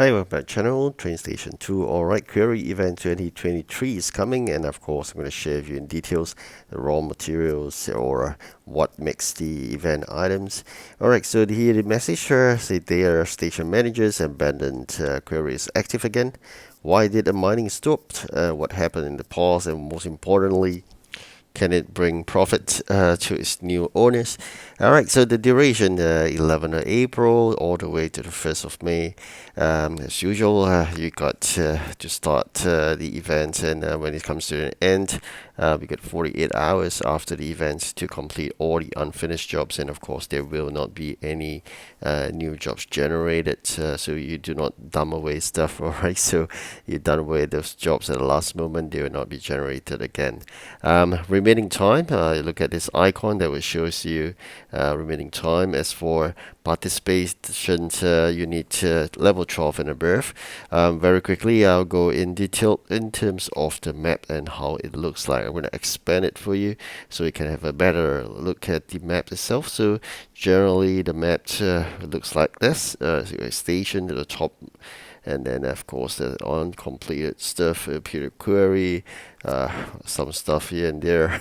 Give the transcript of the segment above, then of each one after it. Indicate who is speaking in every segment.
Speaker 1: Hi, welcome back channel, Train Station 2. Alright, Quarry event 2023 is coming, and of course, I'm going to share with you in details the raw materials or what makes the event items. Alright, so here the message here say their station managers abandoned Quarry is active again. Why did the mining stop? What happened in the past? And most importantly, can it bring profit to its new owners? All right, so the duration, 11th of April all the way to the 1st of May. As usual, you got to start the event, and when it comes to an end, we get 48 hours after the event to complete all the unfinished jobs, and of course, there will not be any new jobs generated, so you do not dump away stuff, all right? So you done away those jobs at the last moment, they will not be generated again. Remaining time, you look at this icon that will shows you remaining time. As for participation, you need level 12 and above. Very quickly, I'll go in detail in terms of the map and how it looks like. I'm going to expand it for you so you can have a better look at the map itself. So generally, the map looks like this. So a station at the top, and then of course the uncompleted stuff, Peter Quarry, uh, some stuff here and there.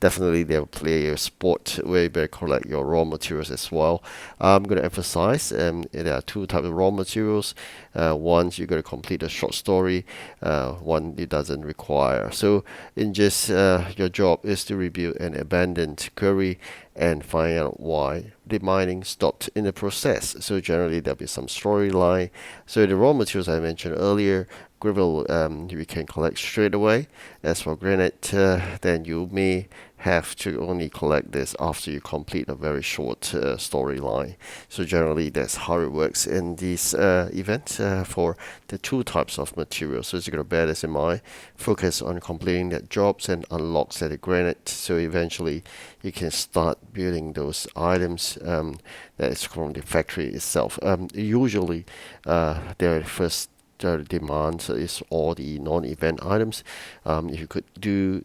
Speaker 1: Definitely they'll play a sport where you better collect your raw materials as well. I'm going to emphasize there are two types of raw materials. One, you're going to complete a short story, one it doesn't require. So in just your job is to review an abandoned query and find out why the mining stopped in the process. So generally there'll be some storyline. So the raw materials I mentioned earlier, gravel you can collect straight away. As for granite, then you may have to only collect this after you complete a very short storyline. So generally that's how it works in this event for the two types of materials. So you're going to bear this in mind. Focus on completing the jobs and unlocks the granite. So eventually you can start building those items that is from the factory itself. Usually their first demand is all the non-event items. If you could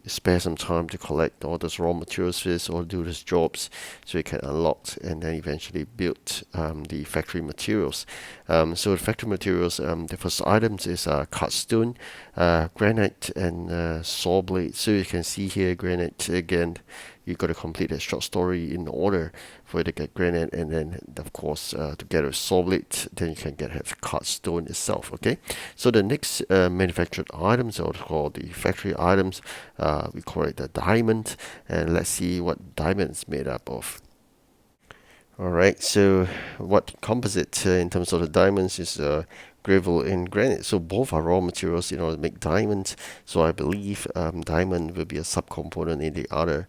Speaker 1: spare some time to collect all those raw materials first or do those jobs so you can unlock and then eventually build the factory materials. So the factory materials, the first items is cut stone, granite, and saw blade. So you can see here granite again. You got to complete a short story in order for you to get granite, and then of course to get a saw blade, then you can get cut stone itself. Okay, so the next manufactured items are called the factory items. We call it the diamond, and let's see what diamond is made up of. All right, so what composite in terms of the diamonds is gravel and granite. So both are raw materials in order to make diamonds. So I believe diamond will be a subcomponent in the other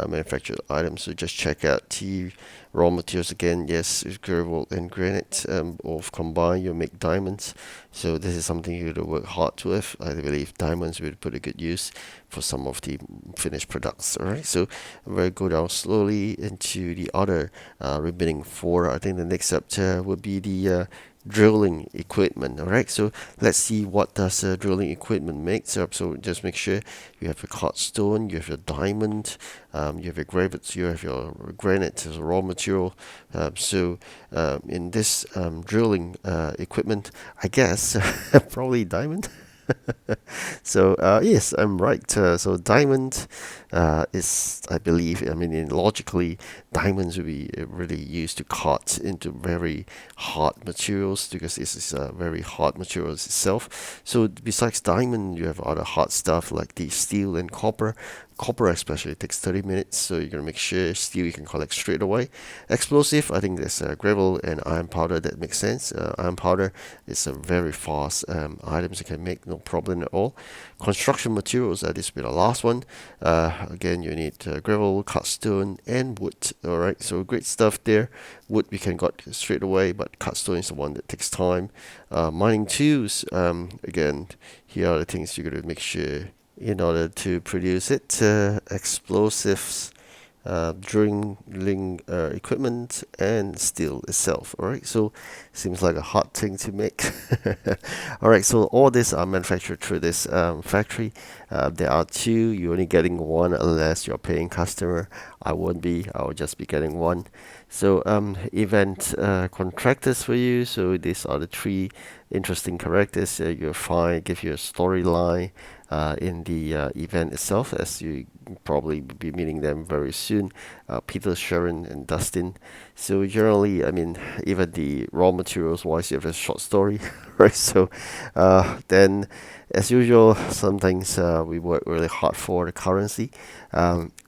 Speaker 1: manufactured items. So just check out the raw materials again. Yes, it's gravel and granite. Both combined, you make diamonds. So this is something you have to work hard with. I believe diamonds will put a good use for some of the finished products. All right, so we'll go down slowly into the other remaining four. I think the next up would be the drilling equipment. All right, so let's see what does drilling equipment make. So just make sure you have your cut stone, you have your diamond, you have your gravel, you have your granite as a raw material. In this drilling equipment, I guess probably diamond. So yes, I'm right. So diamond is, I believe, I mean, logically, diamonds will be really used to cut into very hard materials because this is very hard materials itself. So besides diamond, you have other hard stuff like the steel and copper. Copper especially takes 30 minutes, so you're gonna make sure steel you can collect straight away. Explosive, I think there's gravel and iron powder that makes sense. Iron powder is a very fast items you can make, no problem at all. Construction materials, this will be the last one. Again, you need gravel, cut stone, and wood. All right, so great stuff there. Wood we can got straight away, but cut stone is the one that takes time. Mining tools, again, here are the things you're gonna make sure in order to produce it. Explosives, drilling equipment, and steel itself. All right, so seems like a hard thing to make. All right, so all these are manufactured through this factory. There are two. You're only getting one unless you're a paying customer. I won't be. I'll just be getting one. So event contractors for you. So these are the three interesting characters. You'll find give you a storyline in the event itself, as you probably be meeting them very soon. Peter, Sharon, and Dustin. So generally, I mean, even the raw materials wise, you have a short story, right? So then, as usual, sometimes we work really hard for the currency.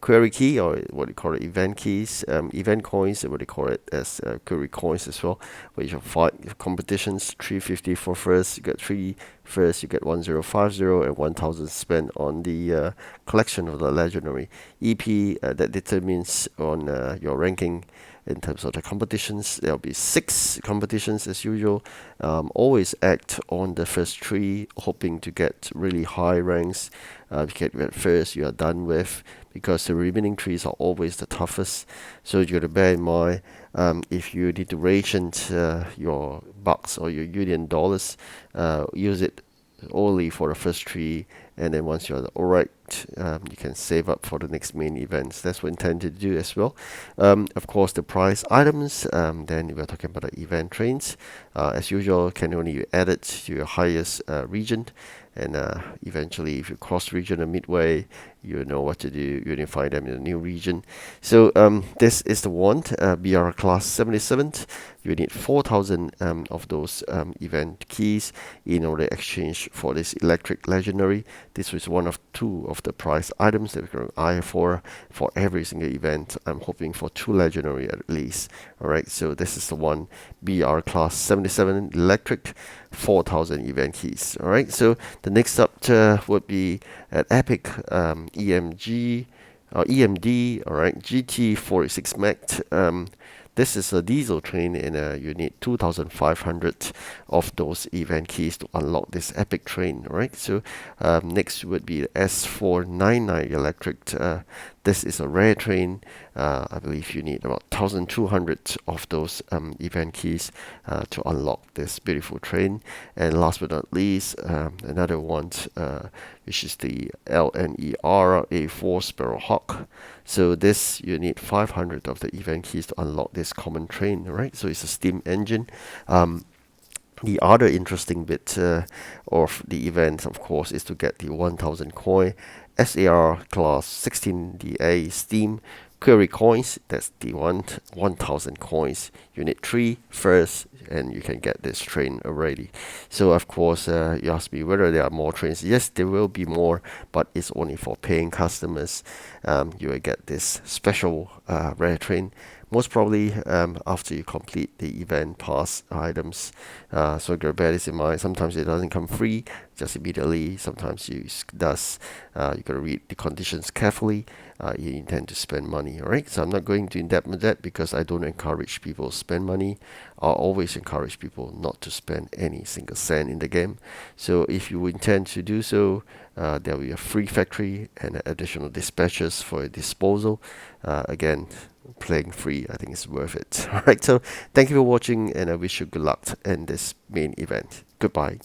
Speaker 1: Query key, or what you call it, event keys, event coins, what they call it as query coins as well, where you have five competitions: 350 for first, you get three first, you get 1050 and 1000 spent on the collection of the legendary EP. That determines on your ranking in terms of the competitions. There'll be six competitions as usual. Always act on the first three, hoping to get really high ranks. If you get first, you are done with, because the remaining trees are always the toughest. So you got to bear in mind, if you need to ration your bucks or your union dollars, use it only for the first three, and then once you're alright, you can save up for the next main events. That's what I intend to do as well. Of course, the prize items. Then we're talking about the event trains. As usual, can only add it to your highest region, and eventually, if you cross region or midway, you know what to do. You can find them in a new region. So this is the one, BR class 77. You need 4,000 of those event keys in order to exchange for this electric legendary. This was one of two of the prize items that we're going to eye for every single event. I'm hoping for two legendary at least. All right, so this is the one, BR class 77 electric, 4,000 event keys. All right, so the next up would be at Epic EMG or EMD. All right, GT46 Mac. This is a diesel train, and you need 2,500 of those event keys to unlock this epic train. Right. So next would be the S499 electric. This is a rare train. I believe you need about 1,200 of those event keys to unlock this beautiful train. And last but not least, another one, which is the LNER A4 Sparrowhawk. So this, you need 500 of the event keys to unlock this common train, right? So it's a steam engine. The other interesting bit of the event, of course, is to get the 1000 coin SAR class 16DA Steam Quarry coins. That's the 1000 coins. You need three first, and you can get this train already. So, of course, you ask me whether there are more trains. Yes, there will be more, but it's only for paying customers. You will get this special rare train, most probably after you complete the event pass items. So bear this in mind. Sometimes it doesn't come free just immediately. Sometimes it does. You gotta read the conditions carefully. You intend to spend money. All right. So I'm not going to in depth with that, because I don't encourage people to spend money. I always encourage people not to spend any single cent in the game. So if you intend to do so, there will be a free factory and additional dispatches for your disposal. Again, playing free, I think it's worth it. All right, so thank you for watching, and I wish you good luck in this main event. Goodbye.